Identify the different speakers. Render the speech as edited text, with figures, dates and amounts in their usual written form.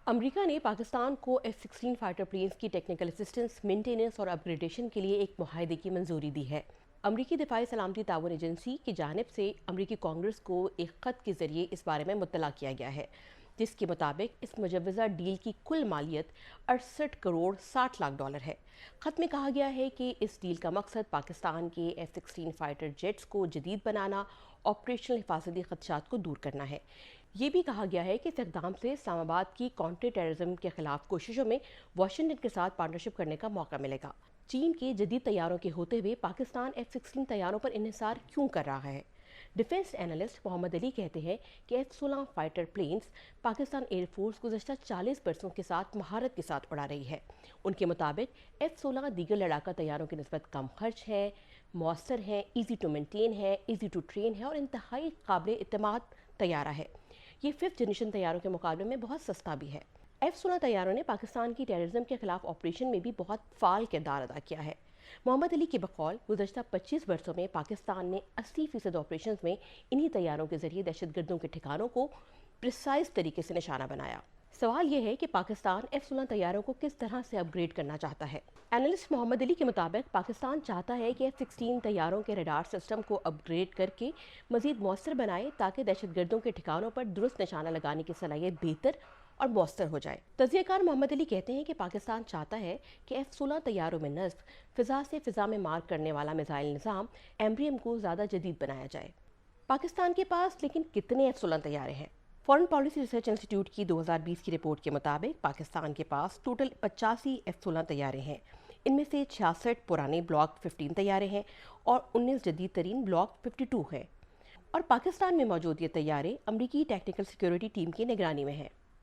Speaker 1: America ने पाकिस्तान को F-16 fighter planes की टेक्निकल असिस्टेंस, मेंटेनेंस और अपग्रेडेशन के लिए एक मुआहदे की मंजूरी दी है। अमरीकी दिफाई सलामती ताउन एजेंसी की जानिब से अमरीकी कांग्रेस को एक ख़त के जरिए इस बारे में मुत्तला किया गया है, जिसके मुताबिक इस मुजवज़ा डील की कुल मालियत 68 करोड़ 60 लाख डॉलर है। ख़त में कहा गया है कि इस डील का मकसद पाकिस्तान के F-16 फाइटर जेट्स को जदीद बनाना, ऑपरेशनल हिफाजती खदशात को दूर करना है। ये भी कहा गया है कि इस इक़दाम से इस्लामाबाद की काउंटर टेररिज्म के खिलाफ कोशिशों में वाशिंगटन के साथ पार्टनरशिप करने का मौका मिलेगा। चीन के जदीद तैयारों के होते हुए पाकिस्तान F-16 तैयारों पर इन्हिसार क्यों कर रहा है? डिफेंस एनालिस्ट मोहम्मद अली कहते हैं कि F-16 fighter planes Pakistan air force गुज़श्ता 40 बरसों के साथ महारत के साथ उड़ा रही है। उनके मुताबिक F-16 दीगर लड़ाका तैयारों की निस्बत कम खर्च है, मौसर है, ईजी टू मेंटेन है, ईजी टू ट्रेन है और इंतहाई काबिल इत्तेमाद तैयारा है। ये 5th जनरेशन तैयारों के मुकाबले में बहुत सस्ता भी है। F-16 तैयारों ने पाकिस्तान की टेररिज्म के खिलाफ ऑपरेशन में भी बहुत फाल किरदार अदा किया है। मोहम्मद अली के बकौल गुज़श्ता 25 वर्षों में पाकिस्तान ने 80% ऑपरेशन में इन्हीं तैयारों के जरिए दहशतगर्दों के ठिकानों को प्रिसाइज तरीके से निशाना बनाया। सवाल यह है कि पाकिस्तान F-16 तैयारों को किस तरह से अपग्रेड करना चाहता है। एनालिस्ट मोहम्मद अली के मुताबिक पाकिस्तान चाहता है कि F-16 तैयारों के रडार सिस्टम को अपग्रेड करके मजीद मौसर बनाए, ताकि दहशतगर्दों के ठिकानों पर दुरुस्त निशाना लगाने की सलाहियत बेहतर और मौसर हो जाए। तजियाकार मोहम्मद अली कहते हैं कि पाकिस्तान चाहता है कि F-16 तैयारों में नस्ब फ़िज़ा से फ़िज़ा में मार करने वाला मिसाइल निज़ाम एम्ब्रियम को ज़्यादा जदीद बनाया जाए। पाकिस्तान के पास लेकिन कितने F-16 तैयारे हैं? फॉरेन पॉलिसी रिसर्च इंस्टीट्यूट की 2020 की रिपोर्ट के मुताबिक पाकिस्तान के पास टोटल 85 F-16 तैयारे हैं। इनमें से 66 पुराने ब्लॉक 15 तैयारे हैं और 19 जदीद तरीन ब्लॉक 52 हैं। और पाकिस्तान में मौजूद ये तैयारे अमरीकी टेक्निकल सिक्योरिटी टीम की निगरानी में हैं।